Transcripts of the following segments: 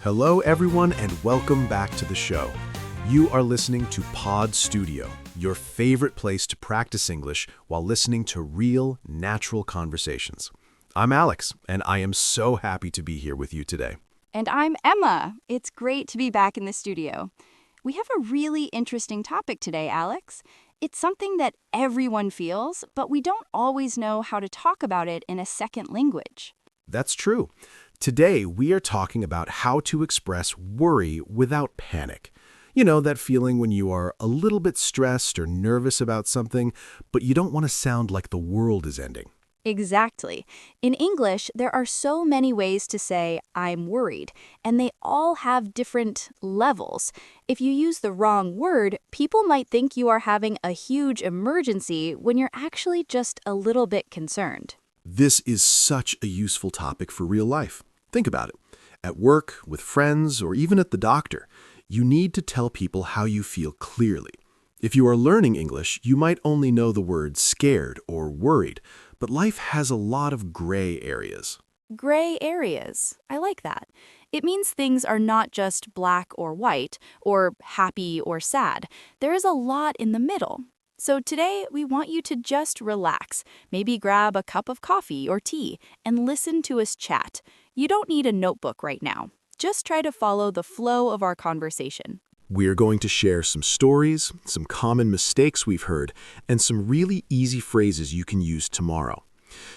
Hello, everyone, and welcome back to the show. You are listening to Pod Studio, your favorite place to practice English while listening to real, natural conversations. I'm Alex, and I am so happy to be here with you today. And I'm Emma. It's great to be back in the studio. We have a really interesting topic today, Alex. It's something that everyone feels, but we don't always know how to talk about it in a second language. That's true. Today, we are talking about how to express worry without panic. You know, that feeling when you are a little bit stressed or nervous about something, but you don't want to sound like the world is ending. Exactly. In English, there are so many ways to say, I'm worried, and they all have different levels. If you use the wrong word, people might think you are having a huge emergency when you're actually just a little bit concerned. This is such a useful topic for real life. Think about it. At work, with friends, or even at the doctor, you need to tell people how you feel clearly. If you are learning English, you might only know the words scared or worried, but life has a lot of gray areas. Gray areas. I like that. It means things are not just black or white, or happy or sad. There is a lot in the middle. So today, we want you to just relax, maybe grab a cup of coffee or tea, and listen to us chat. You don't need a notebook right now. Just try to follow the flow of our conversation. We're going to share some stories, some common mistakes we've heard, and some really easy phrases you can use tomorrow.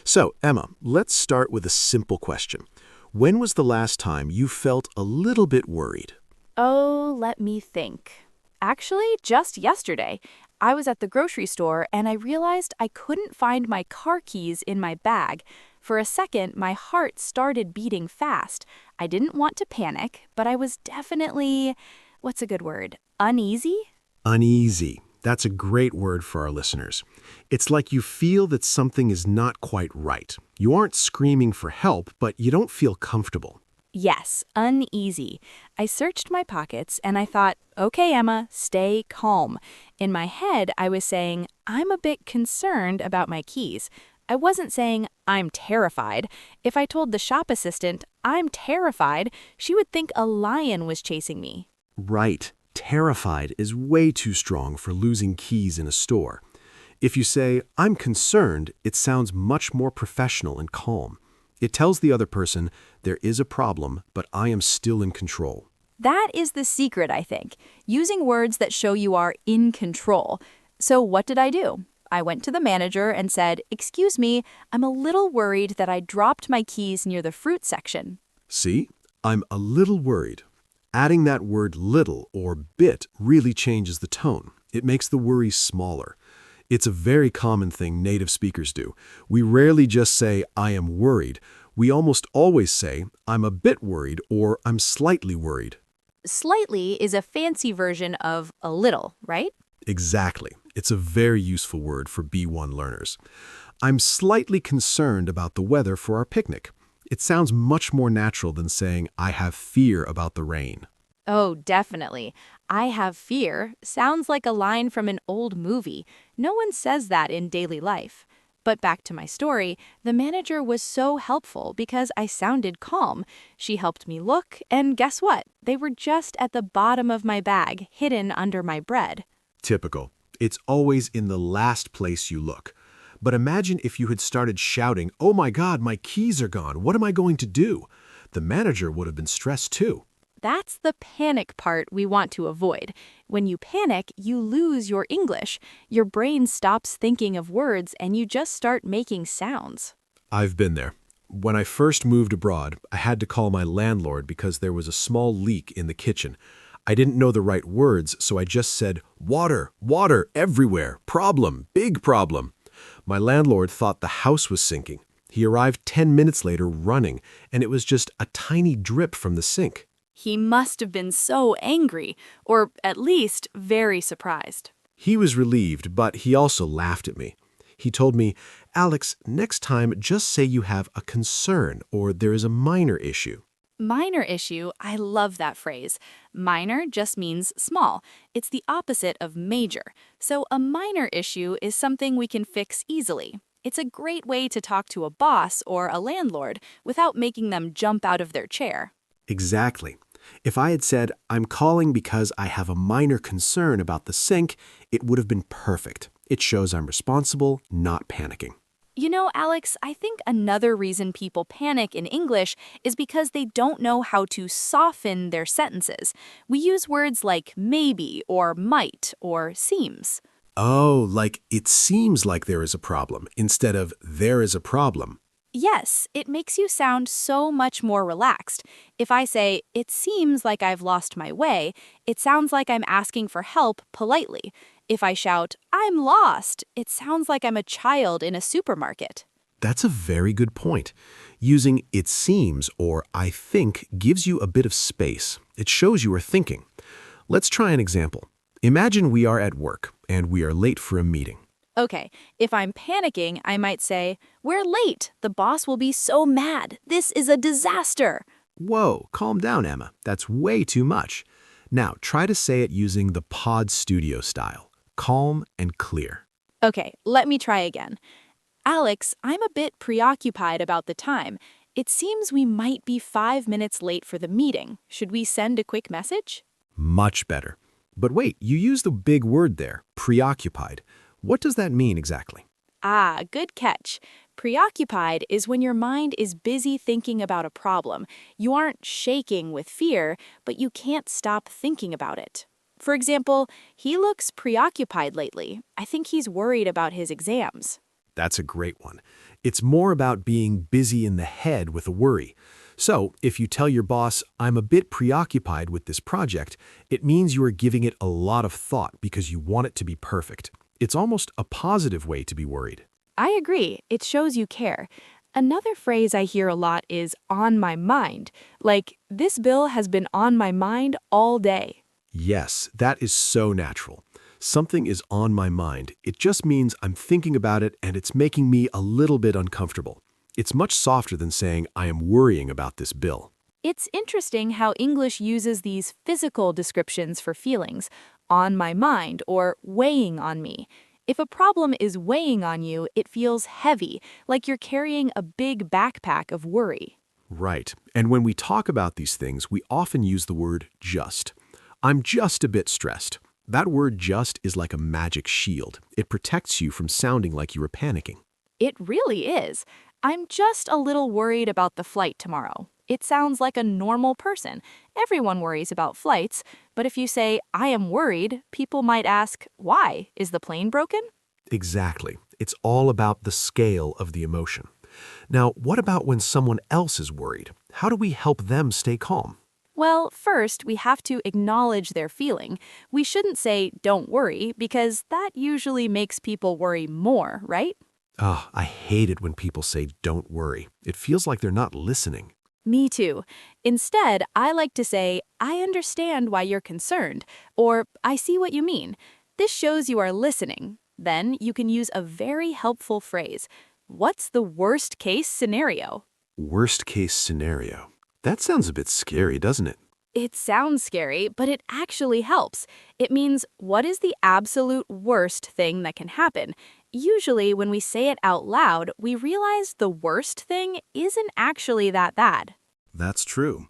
So, Emma, let's start with a simple question. When was the last time you felt a little bit worried? Oh, let me think. Actually, just yesterday, I was at the grocery store and I realized I couldn't find my car keys in my bag. For a second, my heart started beating fast. I didn't want to panic, but I was definitely, what's a good word, uneasy? Uneasy. That's a great word for our listeners. It's like you feel that something is not quite right. You aren't screaming for help, but you don't feel comfortable. Yes, uneasy. I searched my pockets and I thought, okay, Emma, stay calm. In my head, I was saying, I'm a bit concerned about my keys. I wasn't saying, I'm terrified. If I told the shop assistant, I'm terrified, she would think a lion was chasing me. Right. Terrified is way too strong for losing keys in a store. If you say, I'm concerned, it sounds much more professional and calm. It tells the other person, there is a problem, but I am still in control. That is the secret, I think, using words that show you are in control. So what did I do? I went to the manager and said, excuse me, I'm a little worried that I dropped my keys near the fruit section. See? I'm a little worried. Adding that word little or bit really changes the tone. It makes the worry smaller. It's a very common thing native speakers do. We rarely just say, I am worried. We almost always say, I'm a bit worried or I'm slightly worried. Slightly is a fancy version of a little, right? Exactly. It's a very useful word for B1 learners. I'm slightly concerned about the weather for our picnic. It sounds much more natural than saying, I have fear about the rain. Oh, definitely. I have fear sounds like a line from an old movie. No one says that in daily life. But back to my story, the manager was so helpful because I sounded calm. She helped me look, and guess what? They were just at the bottom of my bag, hidden under my bread. Typical. It's always in the last place you look. But imagine if you had started shouting, oh my God, my keys are gone. What am I going to do? The manager would have been stressed too. That's the panic part we want to avoid. When you panic, you lose your English. Your brain stops thinking of words and you just start making sounds. I've been there. When I first moved abroad, I had to call my landlord because there was a small leak in the kitchen. I didn't know the right words, so I just said, water, water, everywhere, problem, big problem. My landlord thought the house was sinking. He arrived 10 minutes later running, and it was just a tiny drip from the sink. He must have been so angry, or at least very surprised. He was relieved, but he also laughed at me. He told me, Alex, next time just say you have a concern or there is a minor issue. Minor issue, I love that phrase. Minor just means small. It's the opposite of major. So a minor issue is something we can fix easily. It's a great way to talk to a boss or a landlord without making them jump out of their chair. Exactly. If I had said, I'm calling because I have a minor concern about the sink, it would have been perfect. It shows I'm responsible, not panicking. You know, Alex, I think another reason people panic in English is because they don't know how to soften their sentences. We use words like maybe or might or seems. Oh, like it seems like there is a problem instead of there is a problem. Yes, it makes you sound so much more relaxed. If I say, it seems like I've lost my way, it sounds like I'm asking for help politely. If I shout, I'm lost, it sounds like I'm a child in a supermarket. That's a very good point. Using it seems or I think gives you a bit of space. It shows you are thinking. Let's try an example. Imagine we are at work and we are late for a meeting. Okay, if I'm panicking, I might say, we're late. The boss will be so mad. This is a disaster. Whoa, calm down, Emma. That's way too much. Now, try to say it using the Pod Studio style. Calm and clear. Okay, let me try again. Alex, I'm a bit preoccupied about the time. It seems we might be 5 minutes late for the meeting. Should we send a quick message? Much better. But wait, you used the big word there, preoccupied. What does that mean exactly? Ah, good catch. Preoccupied is when your mind is busy thinking about a problem. You aren't shaking with fear, but you can't stop thinking about it. For example, he looks preoccupied lately. I think he's worried about his exams. That's a great one. It's more about being busy in the head with a worry. So, if you tell your boss, I'm a bit preoccupied with this project, it means you are giving it a lot of thought because you want it to be perfect. It's almost a positive way to be worried. I agree. It shows you care. Another phrase I hear a lot is on my mind. Like, this bill has been on my mind all day. Yes, that is so natural. Something is on my mind. It just means I'm thinking about it and it's making me a little bit uncomfortable. It's much softer than saying I am worrying about this bill. It's interesting how English uses these physical descriptions for feelings, on my mind or weighing on me. If a problem is weighing on you, it feels heavy, like you're carrying a big backpack of worry. Right. And when we talk about these things, we often use the word just. I'm just a bit stressed. That word just is like a magic shield. It protects you from sounding like you are panicking. It really is. I'm just a little worried about the flight tomorrow. It sounds like a normal person. Everyone worries about flights, but if you say, I am worried, people might ask, why? Is the plane broken? Exactly. It's all about the scale of the emotion. Now, what about when someone else is worried? How do we help them stay calm? Well, first, we have to acknowledge their feeling. We shouldn't say, don't worry, because that usually makes people worry more, right? I hate it when people say, don't worry. It feels like they're not listening. Me too. Instead, I like to say, I understand why you're concerned, or I see what you mean. This shows you are listening. Then you can use a very helpful phrase. What's the worst case scenario? Worst case scenario. That sounds a bit scary, doesn't it? It sounds scary, but it actually helps. It means, what is the absolute worst thing that can happen? Usually, when we say it out loud, we realize the worst thing isn't actually that bad. That's true.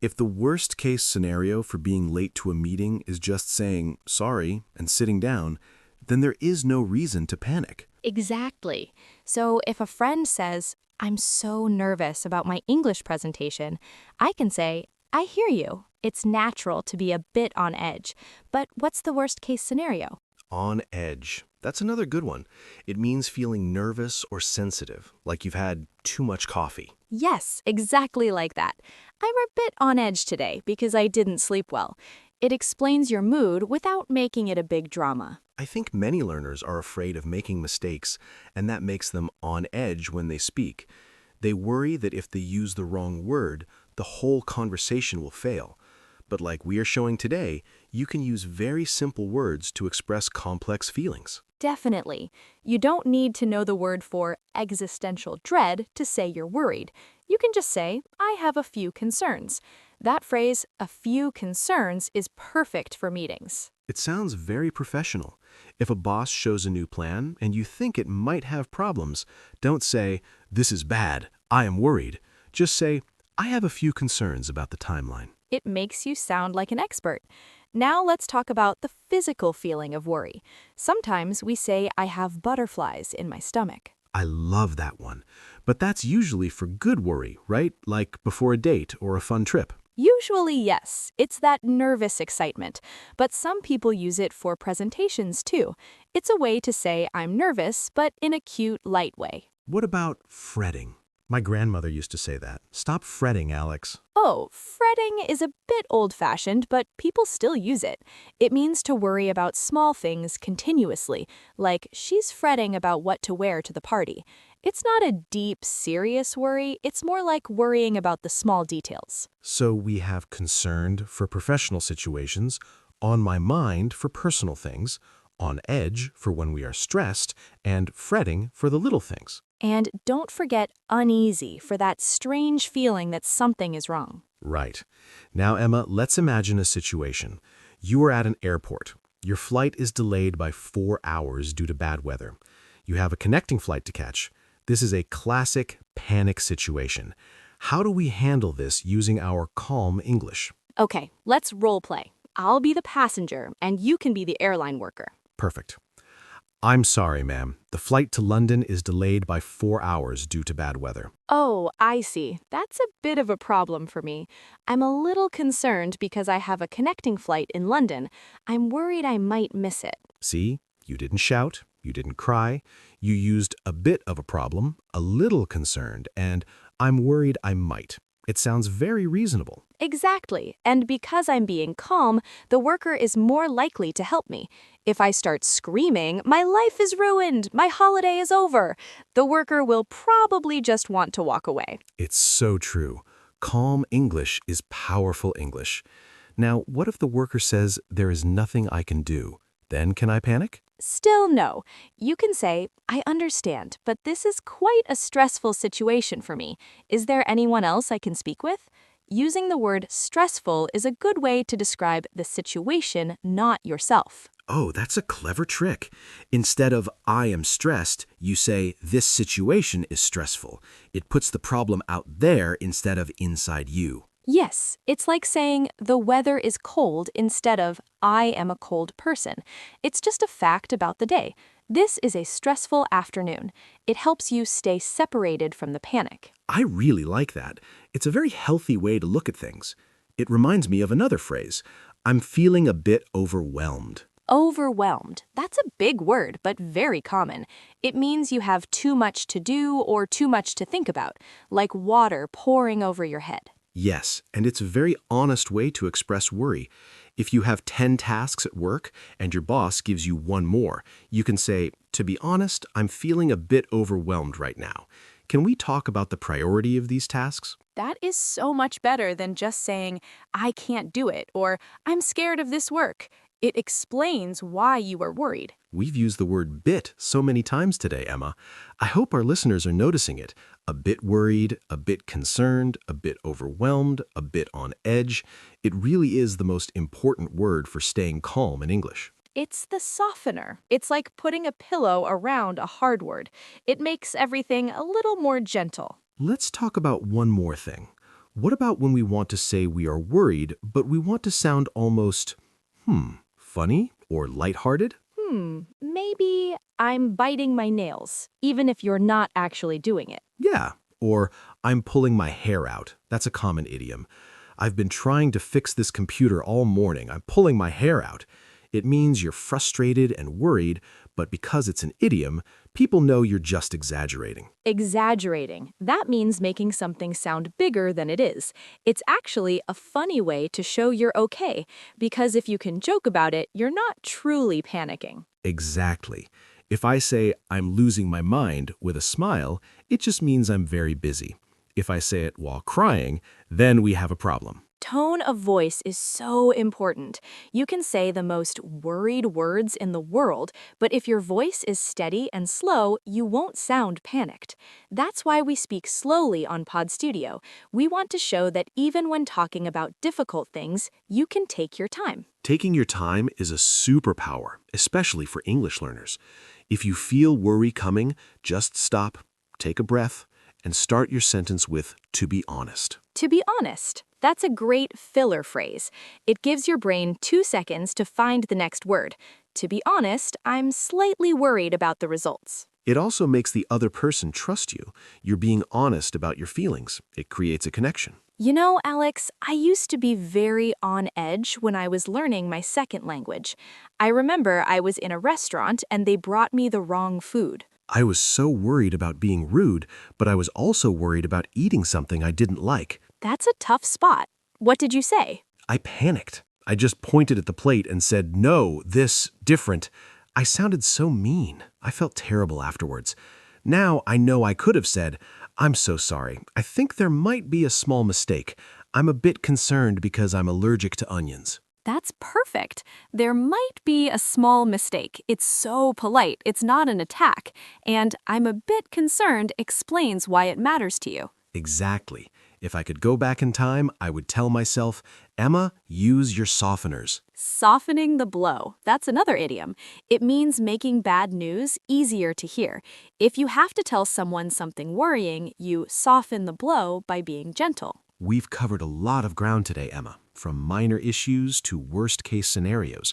If the worst case scenario for being late to a meeting is just saying sorry and sitting down, then there is no reason to panic. Exactly. So if a friend says, I'm so nervous about my English presentation, I can say, I hear you. It's natural to be a bit on edge. But what's the worst case scenario? On edge. That's another good one. It means feeling nervous or sensitive, like you've had too much coffee. Yes, exactly like that. I'm a bit on edge today because I didn't sleep well. It explains your mood without making it a big drama. I think many learners are afraid of making mistakes, and that makes them on edge when they speak. They worry that if they use the wrong word, the whole conversation will fail. But like we are showing today, you can use very simple words to express complex feelings. Definitely. You don't need to know the word for existential dread to say you're worried. You can just say, I have a few concerns. That phrase, a few concerns, is perfect for meetings. It sounds very professional. If a boss shows a new plan and you think it might have problems, don't say, this is bad, I am worried. Just say, I have a few concerns about the timeline. It makes you sound like an expert. Now let's talk about the physical feeling of worry. Sometimes we say, I have butterflies in my stomach. I love that one. But that's usually for good worry, right? Like before a date or a fun trip. Usually, yes, it's that nervous excitement, but some people use it for presentations too. It's a way to say, I'm nervous, but in a cute, light way. What about fretting? My grandmother used to say that. Stop fretting, Alex. Oh, fretting is a bit old-fashioned, but people still use it. It means to worry about small things continuously, like she's fretting about what to wear to the party. It's not a deep, serious worry, it's more like worrying about the small details. So we have concerned for professional situations, on my mind for personal things, on edge for when we are stressed, and fretting for the little things. And don't forget uneasy for that strange feeling that something is wrong. Right. Now, Emma, let's imagine a situation. You are at an airport. Your flight is delayed by 4 hours due to bad weather. You have a connecting flight to catch. This is a classic panic situation. How do we handle this using our calm English? Okay, let's role play. I'll be the passenger, and you can be the airline worker. Perfect. I'm sorry, ma'am. The flight to London is delayed by 4 hours due to bad weather. Oh, I see. That's a bit of a problem for me. I'm a little concerned because I have a connecting flight in London. I'm worried I might miss it. See? You didn't shout. You didn't cry. You used a bit of a problem, a little concerned, and I'm worried I might. It sounds very reasonable. Exactly. And because I'm being calm, the worker is more likely to help me. If I start screaming, my life is ruined, my holiday is over, the worker will probably just want to walk away. It's so true. Calm English is powerful English. Now, what if the worker says there is nothing I can do? Then can I panic? Still no. You can say, I understand, but this is quite a stressful situation for me. Is there anyone else I can speak with? Using the word stressful is a good way to describe the situation, not yourself. Oh, that's a clever trick. Instead of I am stressed, you say this situation is stressful. It puts the problem out there instead of inside you. Yes, it's like saying the weather is cold instead of I am a cold person. It's just a fact about the day. This is a stressful afternoon. It helps you stay separated from the panic. I really like that. It's a very healthy way to look at things. It reminds me of another phrase. I'm feeling a bit overwhelmed. Overwhelmed. That's a big word, but very common. It means you have too much to do or too much to think about, like water pouring over your head. Yes, and it's a very honest way to express worry. If you have 10 tasks at work and your boss gives you one more, you can say, to be honest, I'm feeling a bit overwhelmed right now. Can we talk about the priority of these tasks? That is so much better than just saying, I can't do it, or I'm scared of this work. It explains why you are worried. We've used the word bit so many times today, Emma. I hope our listeners are noticing it. A bit worried, a bit concerned, a bit overwhelmed, a bit on edge. It really is the most important word for staying calm in English. It's the softener. It's like putting a pillow around a hard word. It makes everything a little more gentle. Let's talk about one more thing. What about when we want to say we are worried, but we want to sound almost, funny or lighthearted? Maybe I'm biting my nails, even if you're not actually doing it. Yeah, or I'm pulling my hair out. That's a common idiom. I've been trying to fix this computer all morning. I'm pulling my hair out. It means you're frustrated and worried, but because it's an idiom, people know you're just exaggerating. Exaggerating. That means making something sound bigger than it is. It's actually a funny way to show you're okay, because if you can joke about it, you're not truly panicking. Exactly. If I say I'm losing my mind with a smile, it just means I'm very busy. If I say it while crying, then we have a problem. Tone of voice is so important. You can say the most worried words in the world, but if your voice is steady and slow, you won't sound panicked. That's why we speak slowly on Pod Studio. We want to show that even when talking about difficult things, you can take your time. Taking your time is a superpower, especially for English learners. If you feel worry coming, just stop, take a breath, and start your sentence with, to be honest. To be honest. That's a great filler phrase. It gives your brain 2 seconds to find the next word. To be honest, I'm slightly worried about the results. It also makes the other person trust you. You're being honest about your feelings. It creates a connection. You know, Alex, I used to be very on edge when I was learning my second language. I remember I was in a restaurant and they brought me the wrong food. I was so worried about being rude, but I was also worried about eating something I didn't like. That's a tough spot. What did you say? I panicked. I just pointed at the plate and said, no, this, different. I sounded so mean. I felt terrible afterwards. Now I know I could have said, I'm so sorry. I think there might be a small mistake. I'm a bit concerned because I'm allergic to onions. That's perfect. There might be a small mistake. It's so polite. It's not an attack. And I'm a bit concerned explains why it matters to you. Exactly. If I could go back in time, I would tell myself, Emma, use your softeners. Softening the blow. That's another idiom. It means making bad news easier to hear. If you have to tell someone something worrying, you soften the blow by being gentle. We've covered a lot of ground today, Emma, from minor issues to worst-case scenarios.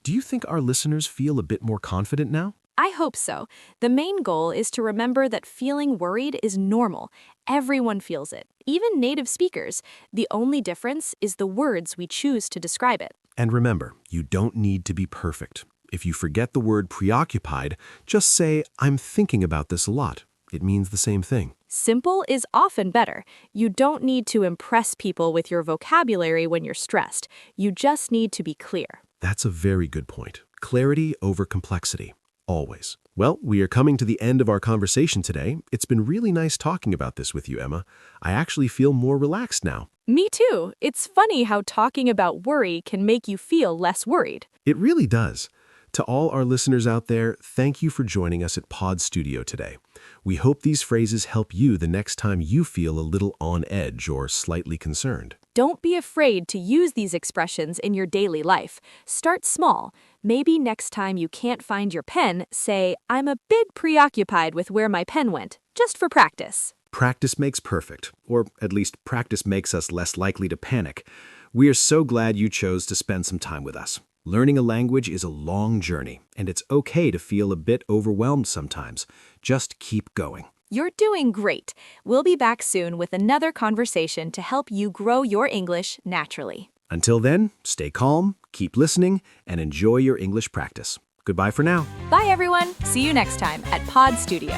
Do you think our listeners feel a bit more confident now? I hope so. The main goal is to remember that feeling worried is normal. Everyone feels it, even native speakers. The only difference is the words we choose to describe it. And remember, you don't need to be perfect. If you forget the word preoccupied, just say, I'm thinking about this a lot. It means the same thing. Simple is often better. You don't need to impress people with your vocabulary when you're stressed. You just need to be clear. That's a very good point. Clarity over complexity. Always. Well, we are coming to the end of our conversation today. It's been really nice talking about this with you, Emma. I actually feel more relaxed now. Me too. It's funny how talking about worry can make you feel less worried. It really does. To all our listeners out there, thank you for joining us at Pod Studio today. We hope these phrases help you the next time you feel a little on edge or slightly concerned. Don't be afraid to use these expressions in your daily life. Start small. Maybe next time you can't find your pen, say, I'm a bit preoccupied with where my pen went, just for practice. Practice makes perfect, or at least practice makes us less likely to panic. We are so glad you chose to spend some time with us. Learning a language is a long journey, and it's okay to feel a bit overwhelmed sometimes. Just keep going. You're doing great. We'll be back soon with another conversation to help you grow your English naturally. Until then, stay calm, keep listening, and enjoy your English practice. Goodbye for now. Bye, everyone. See you next time at Pod Studio.